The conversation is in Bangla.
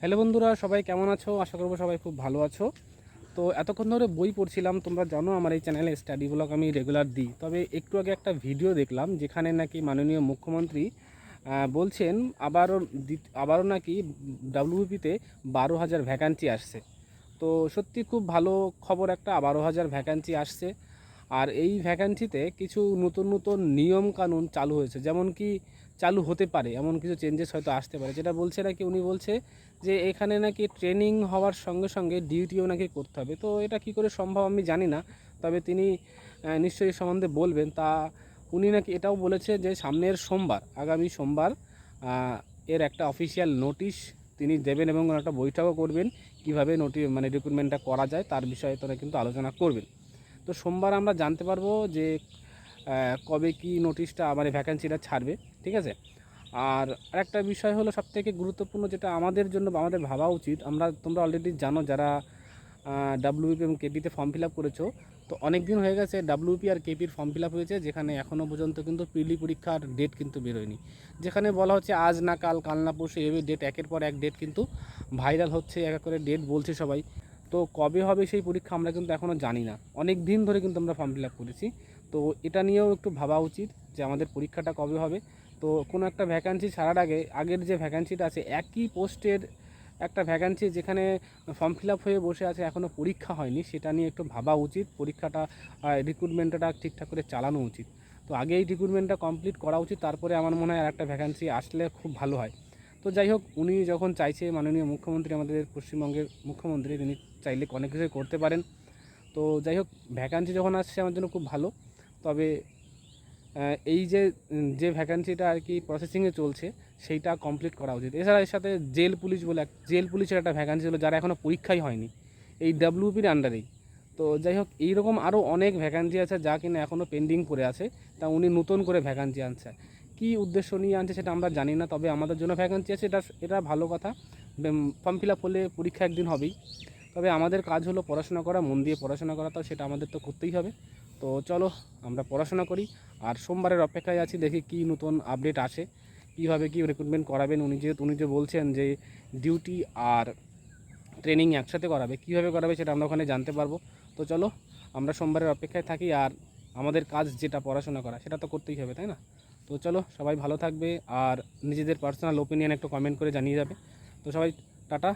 হ্যালো বন্ধুরা, সবাই কেমন আছো? আশা করব সবাই খুব ভালো আছো। তো এতক্ষণ ধরে বই পড়ছিলাম। তোমরা জানো আমার এই চ্যানেলে স্টাডি ব্লগ আমি রেগুলার দিই। তবে একটু আগে একটা ভিডিও দেখলাম যেখানে নাকি মাননীয় মুখ্যমন্ত্রী বলছেন আবারও নাকি ডাব্লিউবিপিতে 12,000 ভ্যাকান্সি আসছে। তো সত্যি খুব ভালো খবর, একটা 12,000 ভ্যাকান্সি আসছে। আর এই ভ্যাকান্সিতে কিছু নতুন নতুন নিয়ম কানুন চালু হয়েছে, যেমন কি চালু হতে পারে এমন কিছু চেঞ্জেস হয়তো আসতে পারে। যেটা বলছে নাকি উনি বলছে যে এখানে নাকি ট্রেনিং হওয়ার সঙ্গে সঙ্গে ডিউটিও নাকি করতে হবে। তো এটা কি করে সম্ভব আমি জানি না, তবে তিনি নিশ্চয়ই এই সম্বন্ধে বলবেন। তা উনি নাকি এটাও বলেছে যে সামনের সোমবার, আগামী সোমবার এর একটা অফিসিয়াল নোটিশ তিনি দেবেন এবং একটা বৈঠকও করবেন কীভাবে রিক্রুটমেন্টটা করা যায় তার বিষয়ে তারা কিন্তু আলোচনা করবেন। তো সোমবার আমরা জানতে পারবো যে কবে কি নোটিশটা মানে ভ্যাকেন্সিটা ছাড়বে, ঠিক আছে। আর আরেকটা বিষয় হলো সবথেকে গুরুত্বপূর্ণ, যেটা আমাদের জন্য বা আমাদের ভাবা উচিত। তোমরা অলরেডি জানো যারা ডাব্লিউপি এবং কেপিতে ফর্ম ফিল আপ করেছো, তো অনেক দিন হয়ে গেছে ডাব্লিউপি আর কেপির ফর্ম ফিল আপ হয়েছে, যেখানে এখনও পর্যন্ত কিন্তু প্রিলি পরীক্ষার ডেট কিন্তু বেরোয়নি। যেখানে বলা হচ্ছে আজ না কাল, কাল না পরশু, এভাবে ডেট একের পর এক ডেট কিন্তু ভাইরাল হচ্ছে, এক এক করে ডেট বলছে সবাই। তো কবে হবে সেই পরীক্ষা আমরা কিন্তু এখনও জানি না। অনেক দিন ধরে কিন্তু আমরা ফর্ম ফিল আপ করেছি। তো এটা নিয়েও একটু ভাবা উচিত যে আমাদের পরীক্ষাটা কবে হবে। তো কোনো একটা ভ্যাকান্সি ছাড়ার আগে আগের যে ভ্যাকান্সিটা আছে, একই পোস্টের একটা ভ্যাকান্সি যেখানে ফর্ম ফিল আপ হয়ে বসে আছে, এখনও পরীক্ষা হয়নি, সেটা নিয়ে একটু ভাবা উচিত। পরীক্ষাটা রিক্রুটমেন্টটা ঠিকঠাক করে চালানো উচিত। তো আগে এই রিক্রুটমেন্টটা কমপ্লিট করা উচিত, তারপরে আমার মনে হয় আর একটা ভ্যাকান্সি আসলে খুব ভালো হয়। তো যাই হোক, উনি যখন চাইছে, মাননীয় মুখ্যমন্ত্রী, আমাদের পশ্চিমবঙ্গের মুখ্যমন্ত্রী, তিনি চাইলে অনেক কিছুই করতে পারেন। তো যাই হোক, ভ্যাকান্সি যখন আসছে আমার জন্য খুব ভালো। তবে এই যে ভ্যাকান্সিটা আর কি প্রসেসিংয়ে চলছে, সেইটা কমপ্লিট করা উচিত। এছাড়া এর সাথে জেল পুলিশের একটা ভ্যাকান্সি হলো, যারা এখনও পরীক্ষাই হয়নি, এই ডাব্লিউপির আন্ডারেই। তো যাই হোক, এইরকম আরও অনেক ভ্যাকান্সি আছে যা কিনা এখনও পেন্ডিং পড়ে আছে। তা উনি নতুন করে ভ্যাকান্সি আনছে, কী উদ্দেশ্য নিয়ে আনছে সেটা আমরা জানি না। তবে আমাদের জন্য ভ্যাকান্সি আছে, এটা ভালো কথা। ফর্ম ফিল আপ হলে পরীক্ষা একদিন হবেই। তবে আমাদের কাজ হলো পড়াশোনা করা, মন দিয়ে পড়াশোনা করা, তো সেটা আমাদের তো করতেই হবে। তো চলো আমরা পড়াশোনা করি, আর সোমবারের অপেক্ষায় আছি, দেখি কি নতুন আপডেট আসে, কীভাবে কি রিক্রুটমেন্ট করাবেন উনি যে বলছেন যে ডিউটি আর ট্রেনিং একসাথে করাবে, কীভাবে করাবে সেটা আমরা ওখানে জানতে পারবো। তো চলো আমরা সোমবারের অপেক্ষায় থাকি, আর আমাদের কাজ যেটা পড়াশোনা করা সেটা তো করতেই হবে, তাই না? তো চলো, সবাই ভালো থাকবে, আর নিজেদের পার্সোনাল ওপিনিয়ন একটু কমেন্ট করে জানিয়ে যাবে। তো সবাই টাটা।